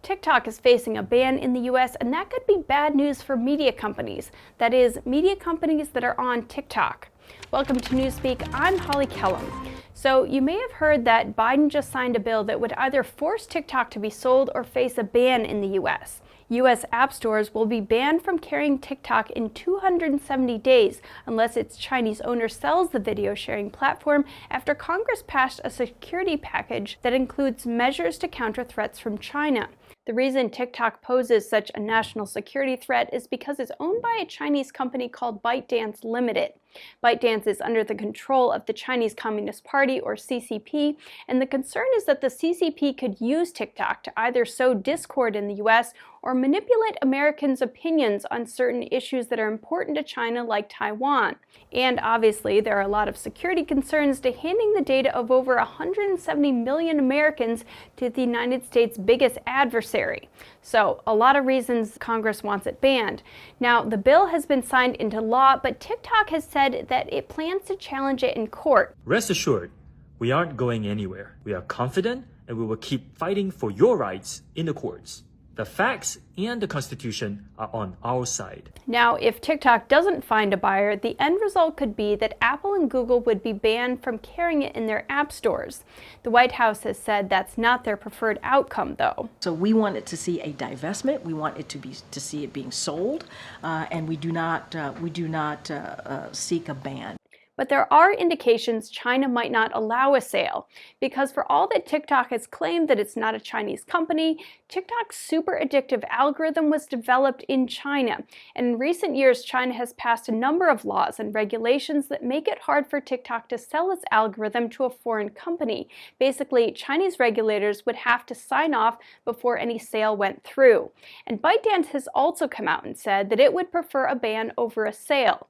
TikTok is facing a ban in the US, and that could be bad news for media companies. That is, media companies that are on TikTok. Welcome to Newspeak. I'm Holly Kellum. So you may have heard that Biden just signed a bill that would either force TikTok to be sold or face a ban in the US. U.S. app stores will be banned from carrying TikTok in 270 days unless its Chinese owner sells the video sharing platform after Congress passed a security package that includes measures to counter threats from China. The reason TikTok poses such a national security threat is because it's owned by a Chinese company called ByteDance Limited. ByteDance is under the control of the Chinese Communist Party, or CCP, and the concern is that the CCP could use TikTok to either sow discord in the US or manipulate Americans' opinions on certain issues that are important to China, like Taiwan. And obviously, there are a lot of security concerns to handing the data of over 170 million Americans to the United States' biggest adversary. So, a lot of reasons Congress wants it banned. Now, the bill has been signed into law, but TikTok has said that it plans to challenge it in court. Rest assured, we aren't going anywhere. We are confident and we will keep fighting for your rights in the courts. The facts and the Constitution are on our side. Now, if TikTok doesn't find a buyer, the end result could be that Apple and Google would be banned from carrying it in their app stores. The White House has said that's not their preferred outcome, though. So we wanted to see a divestment. We want it to see it being sold, and we do not seek a ban. But there are indications China might not allow a sale, because for all that TikTok has claimed that it's not a Chinese company, TikTok's super addictive algorithm was developed in China. And in recent years, China has passed a number of laws and regulations that make it hard for TikTok to sell its algorithm to a foreign company. Basically, Chinese regulators would have to sign off before any sale went through. And ByteDance has also come out and said that it would prefer a ban over a sale.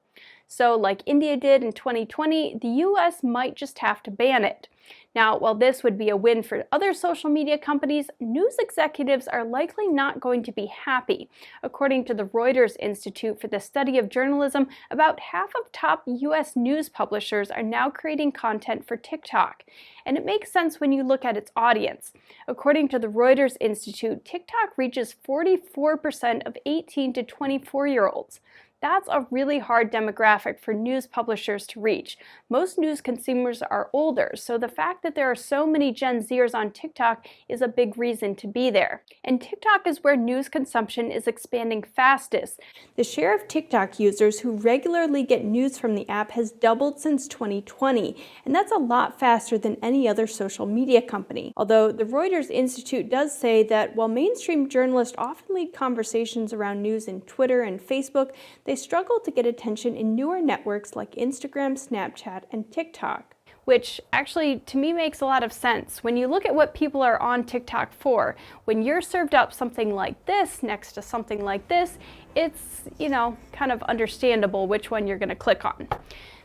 So, like India did in 2020, the US might just have to ban it. Now, while this would be a win for other social media companies, news executives are likely not going to be happy. According to the Reuters Institute for the Study of Journalism, about half of top US news publishers are now creating content for TikTok. And it makes sense when you look at its audience. According to the Reuters Institute, TikTok reaches 44% of 18 to 24-year-olds. That's a really hard demographic for news publishers to reach. Most news consumers are older, so the fact that there are so many Gen Zers on TikTok is a big reason to be there. And TikTok is where news consumption is expanding fastest. The share of TikTok users who regularly get news from the app has doubled since 2020, and that's a lot faster than any other social media company. Although the Reuters Institute does say that while mainstream journalists often lead conversations around news in Twitter and Facebook, they struggle to get attention in newer networks like Instagram, Snapchat, and TikTok. Which actually, to me, makes a lot of sense. When you look at what people are on TikTok for, when you're served up something like this next to something like this, it's, kind of understandable which one you're going to click on.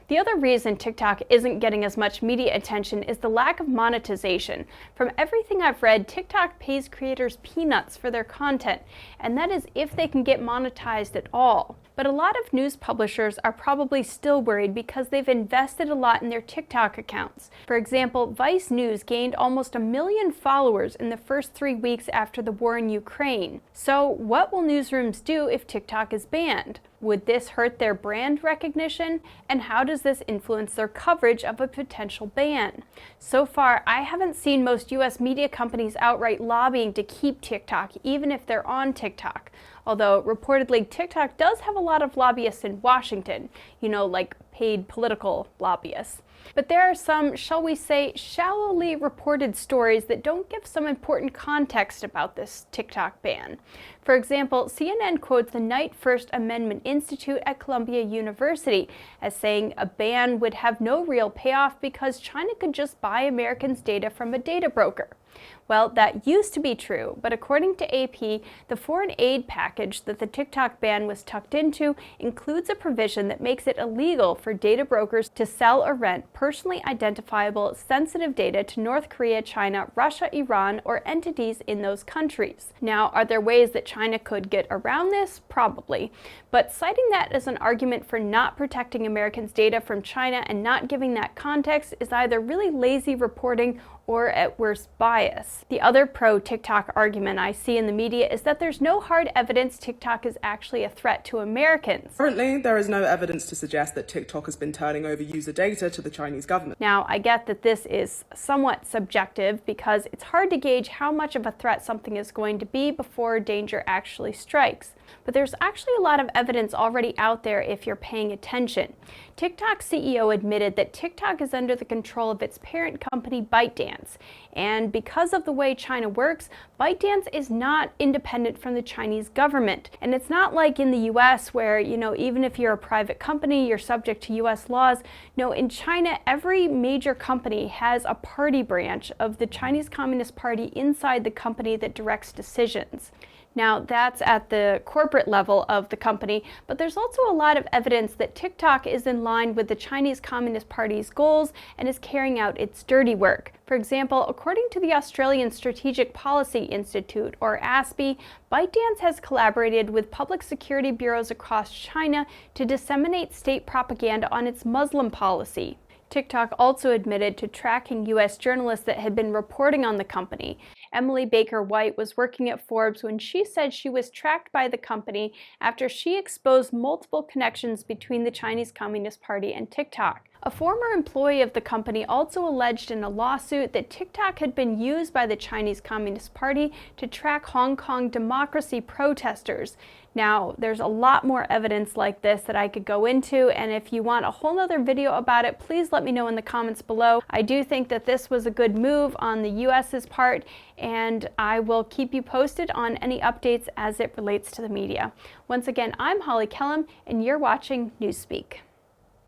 The other reason TikTok isn't getting as much media attention is the lack of monetization. From everything I've read, TikTok pays creators peanuts for their content, and that is if they can get monetized at all. But a lot of news publishers are probably still worried because they've invested a lot in their TikTok accounts. For example, Vice News gained almost 1 million followers in the first 3 weeks after the war in Ukraine. So what will newsrooms do if TikTok is banned? Would this hurt their brand recognition? And how does this influence their coverage of a potential ban? So far, I haven't seen most US media companies outright lobbying to keep TikTok, even if they're on TikTok. Although, reportedly, TikTok does have a lot of lobbyists in Washington, like paid political lobbyists. But there are some, shall we say, shallowly reported stories that don't give some important context about this TikTok ban. For example, CNN quotes the Knight First Amendment Institute at Columbia University as saying a ban would have no real payoff because China could just buy Americans' data from a data broker. Well, that used to be true, but according to AP, the foreign aid package that the TikTok ban was tucked into includes a provision that makes it illegal for data brokers to sell or rent personally identifiable sensitive data to North Korea, China, Russia, Iran, or entities in those countries. Now, are there ways that China could get around this? Probably. But citing that as an argument for not protecting Americans' data from China and not giving that context is either really lazy reporting or at worst bias. US. The other pro-TikTok argument I see in the media is that there's no hard evidence TikTok is actually a threat to Americans. Currently, there is no evidence to suggest that TikTok has been turning over user data to the Chinese government. Now, I get that this is somewhat subjective because it's hard to gauge how much of a threat something is going to be before danger actually strikes. But there's actually a lot of evidence already out there if you're paying attention. TikTok's CEO admitted that TikTok is under the control of its parent company ByteDance. And because of the way China works, ByteDance is not independent from the Chinese government. And it's not like in the US where, even if you're a private company, you're subject to US laws. No, in China, every major company has a party branch of the Chinese Communist Party inside the company that directs decisions. Now, that's at the corporate level of the company, but there's also a lot of evidence that TikTok is in line with the Chinese Communist Party's goals and is carrying out its dirty work. For example, according to the Australian Strategic Policy Institute, or ASPI, ByteDance has collaborated with public security bureaus across China to disseminate state propaganda on its Muslim policy. TikTok also admitted to tracking U.S. journalists that had been reporting on the company. Emily Baker White was working at Forbes when she said she was tracked by the company after she exposed multiple connections between the Chinese Communist Party and TikTok. A former employee of the company also alleged in a lawsuit that TikTok had been used by the Chinese Communist Party to track Hong Kong democracy protesters. Now, there's a lot more evidence like this that I could go into, and if you want a whole nother video about it, please let me know in the comments below. I do think that this was a good move on the US's part, and I will keep you posted on any updates as it relates to the media. Once again, I'm Holly Kellum, and you're watching Newspeak.